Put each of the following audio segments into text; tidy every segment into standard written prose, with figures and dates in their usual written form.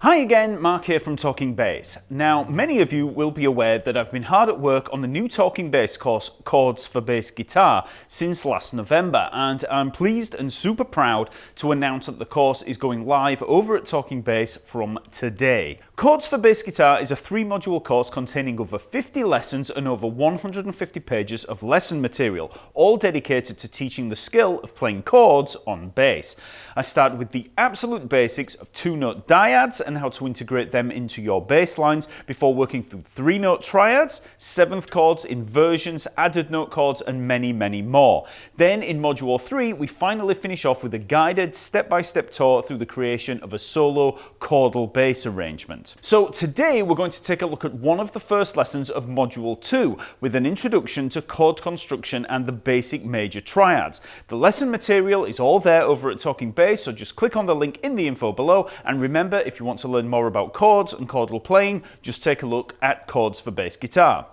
Hi again, Mark here from Talkingbass. Now, many of you will be aware that I've been hard at work on the new Talkingbass course, Chords for Bass Guitar, since last November, and I'm pleased and super proud to announce that the course is going live over at Talkingbass from today. Chords for Bass Guitar is a 3-module course containing over 50 lessons and over 150 pages of lesson material, all dedicated to teaching the skill of playing chords on bass. I start with the absolute basics of 2-note dyads and how to integrate them into your bass lines before working through 3-note triads, 7th chords, inversions, added note chords, and many, many more. Then in Module 3, we finally finish off with a guided step-by-step tour through the creation of a solo chordal bass arrangement. So today we're going to take a look at one of the first lessons of Module 2 with an introduction to chord construction and the basic major triads. The lesson material is all there over at Talkingbass, so just click on the link in the info below, and remember, if you want to learn more about chords and chordal playing, just take a look at Chords for Bass Guitar.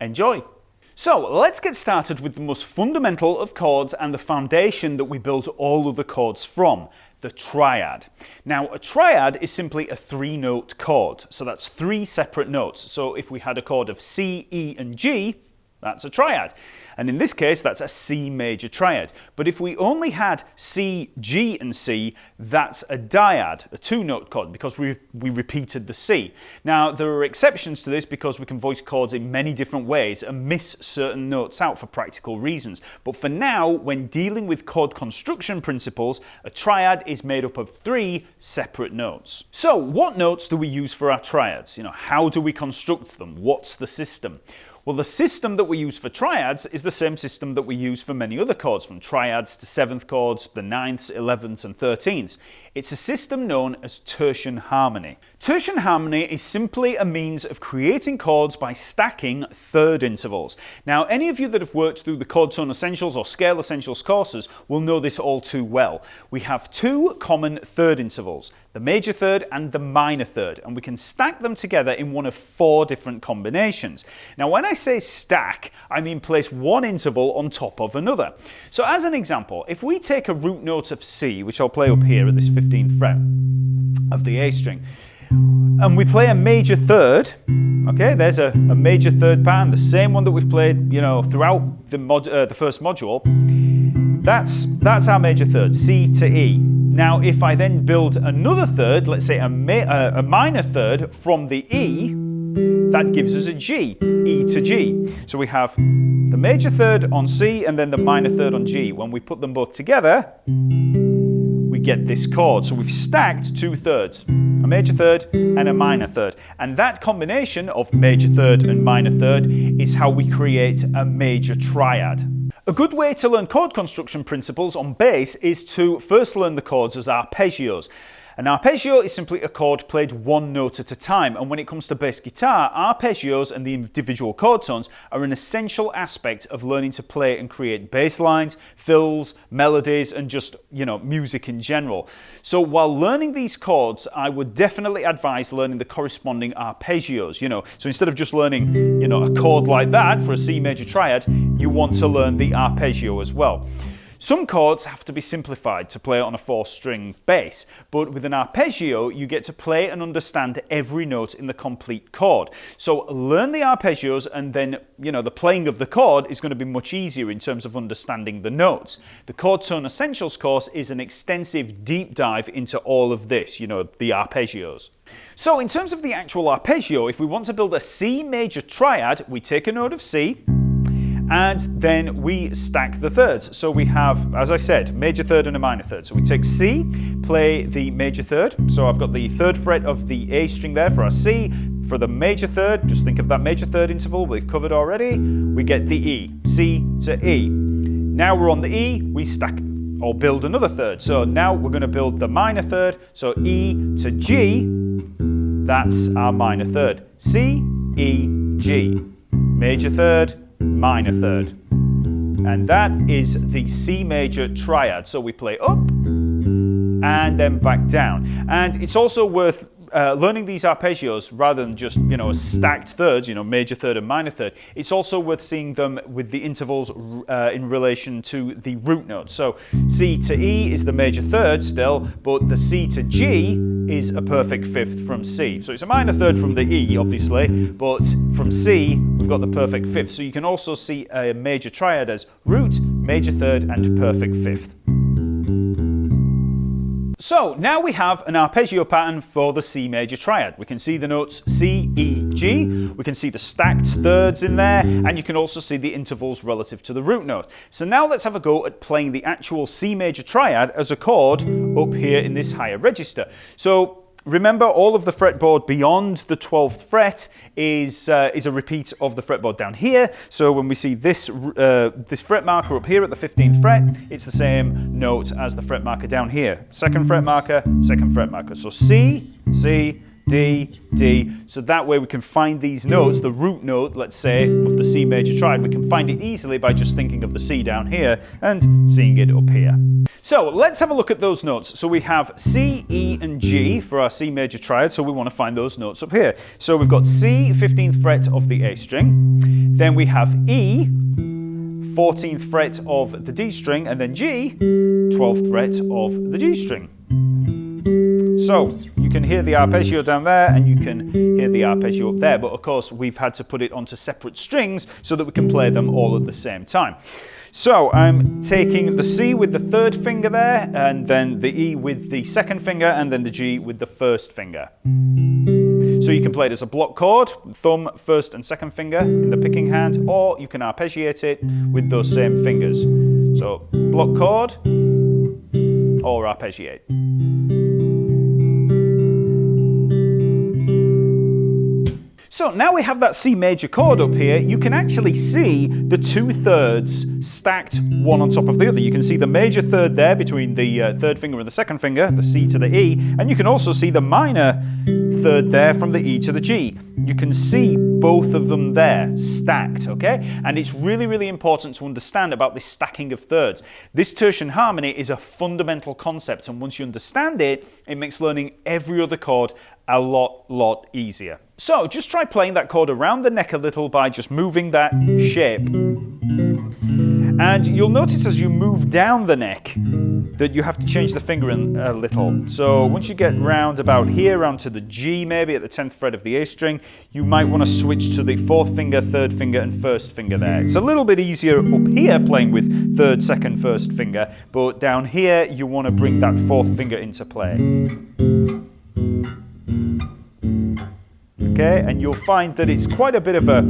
Enjoy! So let's get started with the most fundamental of chords and the foundation that we build all of the chords from, the triad. Now, a triad is simply a 3-note chord, so that's 3 separate notes. So if we had a chord of C, E, and G, that's a triad. And in this case, that's a C major triad. But if we only had C, G, and C, that's a dyad, a 2-note chord, because we repeated the C. Now, there are exceptions to this because we can voice chords in many different ways and miss certain notes out for practical reasons. But for now, when dealing with chord construction principles, a triad is made up of 3 separate notes. So, what notes do we use for our triads? How do we construct them? What's the system? Well, the system that we use for triads is the same system that we use for many other chords, from triads to 7th chords, the 9ths, 11ths, and 13ths. It's a system known as tertian harmony. Tertian harmony is simply a means of creating chords by stacking third intervals. Now, any of you that have worked through the Chord Tone Essentials or Scale Essentials courses will know this all too well. We have 2 common third intervals, the major third and the minor third, and we can stack them together in one of 4 different combinations. Now, when I say stack, I mean place one interval on top of another. So as an example, if we take a root note of C, which I'll play up here at this 15th fret of the A string, and we play a major third, okay, there's a major third pattern, the same one that we've played, throughout the first module. That's our major third, C to E. Now, if I then build another third, let's say a minor third from the E, that gives us a G, E to G. So we have the major third on C and then the minor third on G. When we put them both together, we get this chord. So we've stacked 2 thirds, a major third and a minor third. And that combination of major third and minor third is how we create a major triad. A good way to learn chord construction principles on bass is to first learn the chords as arpeggios. An arpeggio is simply a chord played 1 note at a time, and when it comes to bass guitar, arpeggios and the individual chord tones are an essential aspect of learning to play and create bass lines, fills, melodies, and just, music in general. So while learning these chords, I would definitely advise learning the corresponding arpeggios, So instead of just learning, a chord like that for a C major triad, you want to learn the arpeggio as well. Some chords have to be simplified to play on a 4-string bass, but with an arpeggio, you get to play and understand every note in the complete chord. So learn the arpeggios and then, the playing of the chord is going to be much easier in terms of understanding the notes. The Chord Tone Essentials course is an extensive deep dive into all of this, the arpeggios. So in terms of the actual arpeggio, if we want to build a C major triad, we take a note of C, and then we stack the thirds. So we have, as I said, major third and a minor third. So we take C, play the major third. So I've got the 3rd fret of the A string there for our C. For the major third, just think of that major third interval we've covered already. We get the E, C to E. Now we're on the E, we stack or build another third. So now we're going to build the minor third. So E to G, that's our minor third. C, E, G. Major third, minor third, and that is the C major triad. So we play up and then back down, and it's also worth learning these arpeggios, rather than just, as stacked thirds, major third and minor third, it's also worth seeing them with the intervals in relation to the root notes. So C to E is the major third still, but the C to G is a perfect fifth from C. So it's a minor third from the E, obviously, but from C, we've got the perfect fifth. So you can also see a major triad as root, major third, and perfect fifth. So now we have an arpeggio pattern for the C major triad. We can see the notes C, E, G, we can see the stacked thirds in there, and you can also see the intervals relative to the root note. So now let's have a go at playing the actual C major triad as a chord up here in this higher register. So remember, all of the fretboard beyond the 12th fret is a repeat of the fretboard down here. So when we see this fret marker up here at the 15th fret, it's the same note as the fret marker down here. Second fret marker, second fret marker. So C, C, D, D. So that way we can find these notes, the root note, let's say, of the C major triad. We can find it easily by just thinking of the C down here and seeing it up here. So let's have a look at those notes. So we have C, E, and G for our C major triad, so we want to find those notes up here. So we've got C, 15th fret of the A string, then we have E, 14th fret of the D string, and then G, 12th fret of the G string. So you can hear the arpeggio down there, and you can hear the arpeggio up there, but of course we've had to put it onto separate strings so that we can play them all at the same time. So I'm taking the C with the third finger there, and then the E with the second finger, and then the G with the first finger. So you can play it as a block chord, thumb, first and second finger in the picking hand, or you can arpeggiate it with those same fingers. So block chord or arpeggiate. So now we have that C major chord up here, you can actually see the two thirds stacked one on top of the other. You can see the major third there between the third finger and the second finger, the C to the E, and you can also see the minor third there from the E to the G. You can see both of them there, stacked, okay? And it's really, really important to understand about this stacking of thirds. This tertian harmony is a fundamental concept, and once you understand it, it makes learning every other chord a lot easier. So just try playing that chord around the neck a little by just moving that shape. And you'll notice as you move down the neck that you have to change the fingering a little. So once you get round about here, round to the G maybe at the 10th fret of the A string, you might want to switch to the fourth finger, third finger, and first finger there. It's a little bit easier up here playing with third, second, first finger, but down here you want to bring that fourth finger into play. Okay, and you'll find that it's quite a bit of a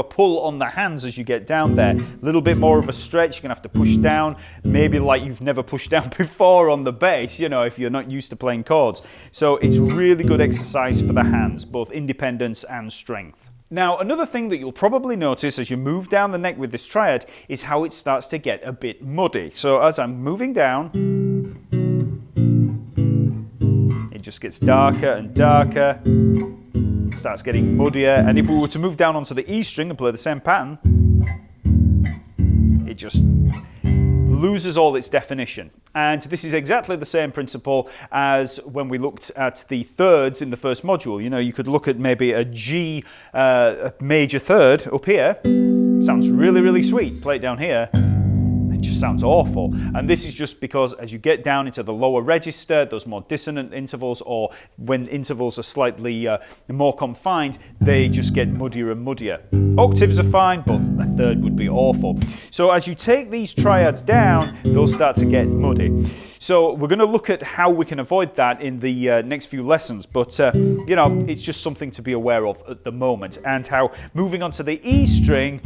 pull on the hands as you get down there. A little bit more of a stretch. You're gonna have to push down, maybe like you've never pushed down before on the bass, if you're not used to playing chords. So it's really good exercise for the hands, both independence and strength. Now, another thing that you'll probably notice as you move down the neck with this triad is how it starts to get a bit muddy. So as I'm moving down, it just gets darker and darker, starts getting muddier, and if we were to move down onto the E string and play the same pattern, it just loses all its definition. And this is exactly the same principle as when we looked at the thirds in the first module. You could look at maybe a G a major third up here, sounds really sweet, play it down here, it just sounds awful. And this is just because as you get down into the lower register, those more dissonant intervals, or when intervals are slightly more confined, they just get muddier and muddier. Octaves are fine, but a third would be awful. So as you take these triads down, they'll start to get muddy. So we're going to look at how we can avoid that in the next few lessons, but it's just something to be aware of at the moment, and how moving on to the E string,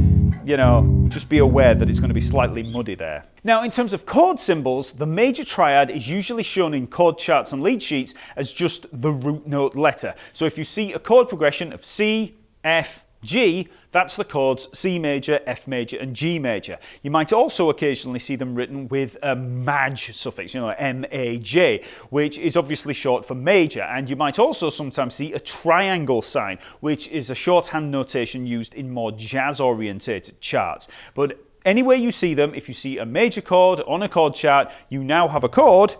just be aware that it's going to be slightly muddy there. Now, in terms of chord symbols, the major triad is usually shown in chord charts and lead sheets as just the root note letter. So if you see a chord progression of C, F, G, that's the chords C major, F major, and G major. You might also occasionally see them written with a Maj suffix, M-A-J, which is obviously short for major. And you might also sometimes see a triangle sign, which is a shorthand notation used in more jazz-orientated charts. But anywhere you see them, if you see a major chord on a chord chart, you now have a chord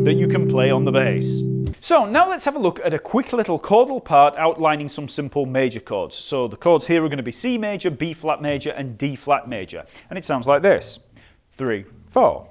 that you can play on the bass. So now let's have a look at a quick little chordal part outlining some simple major chords. So the chords here are going to be C major, B flat major, and D flat major. And it sounds like this. 3, 4.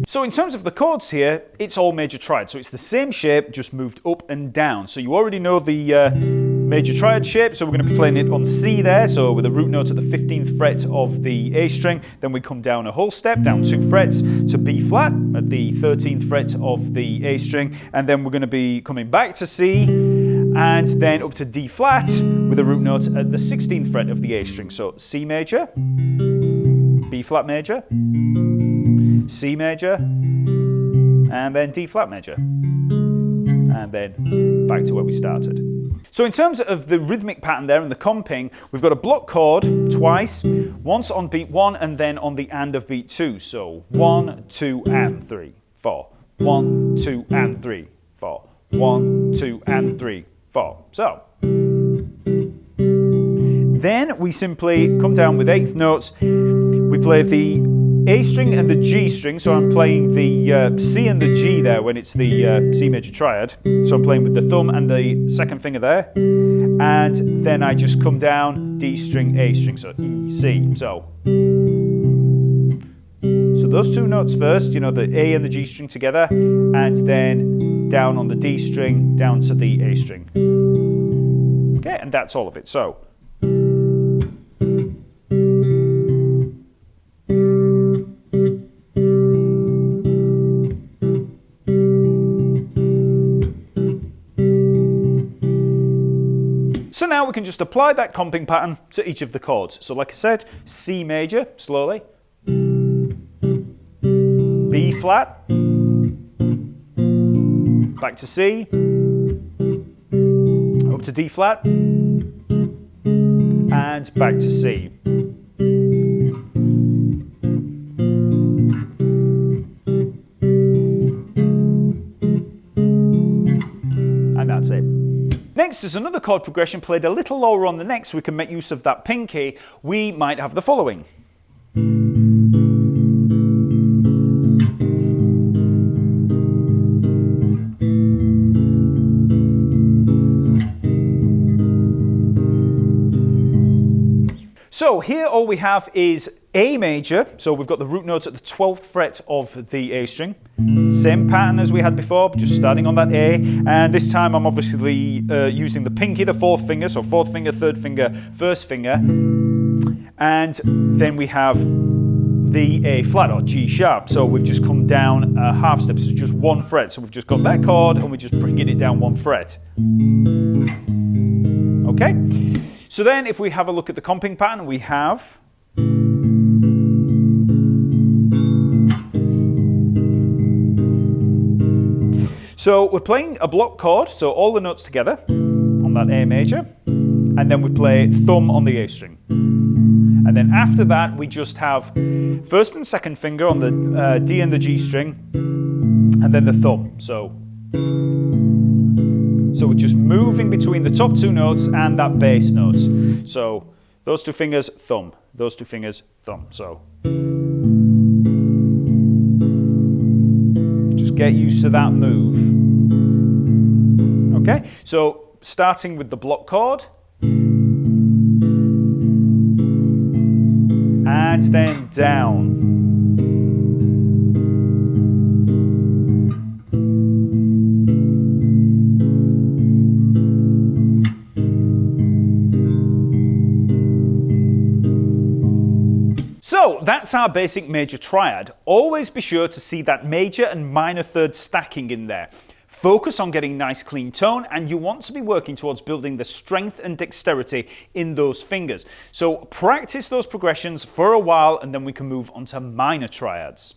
So in terms of the chords here, it's all major triad. So it's the same shape, just moved up and down. So you already know the major triad shape. So we're going to be playing it on C there. So with a root note at the 15th fret of the A string. Then we come down a whole step, down 2 frets to B flat at the 13th fret of the A string. And then we're going to be coming back to C and then up to D flat with a root note at the 16th fret of the A string. So C major, B flat major, C major, and then D flat major, and then back to where we started. So in terms of the rhythmic pattern there and the comping, we've got a block chord twice, once on beat 1 and then on the and of beat 2. So 1, 2, and 3, 4. 1, 2, and 3, 4. 1, 2, and 3, 4. So then we simply come down with eighth notes. We play the A string and the G string, so I'm playing the C and the G there when it's the C major triad. So I'm playing with the thumb and the second finger there. And then I just come down, D string, A string, so E, C. So those two notes first, you know, the A and the G string together, and then down on the D string, down to the A string. Okay, and that's all of it. So. So now we can just apply that comping pattern to each of the chords. So like I said, C major, slowly, B flat, back to C, up to D flat, and back to C. And that's it. Next is another chord progression played a little lower on the neck, so we can make use of that pinky. We might have the following. So here all we have is A major, so we've got the root note at the 12th fret of the A string. Same pattern as we had before, but just starting on that A, and this time I'm obviously using the pinky, the 4th finger, so 4th finger, 3rd finger, 1st finger, and then we have the A flat or G sharp, so we've just come down a half step, so just 1 fret, so we've just got that chord and we're just bringing it down 1 fret. Okay? So then if we have a look at the comping pattern, we have so we're playing a block chord, so all the notes together on that A major, and then we play thumb on the A string. And then after that we just have 1st and 2nd finger on the D and the G string, and then the thumb. So we're just moving between the top 2 notes and that bass note. So those 2 fingers, thumb. Those 2 fingers, thumb. So just get used to that move. Okay, so starting with the block chord. And then down. So that's our basic major triad. Always be sure to see that major and minor third stacking in there. Focus on getting nice clean tone, and you want to be working towards building the strength and dexterity in those fingers. So practice those progressions for a while and then we can move on to minor triads.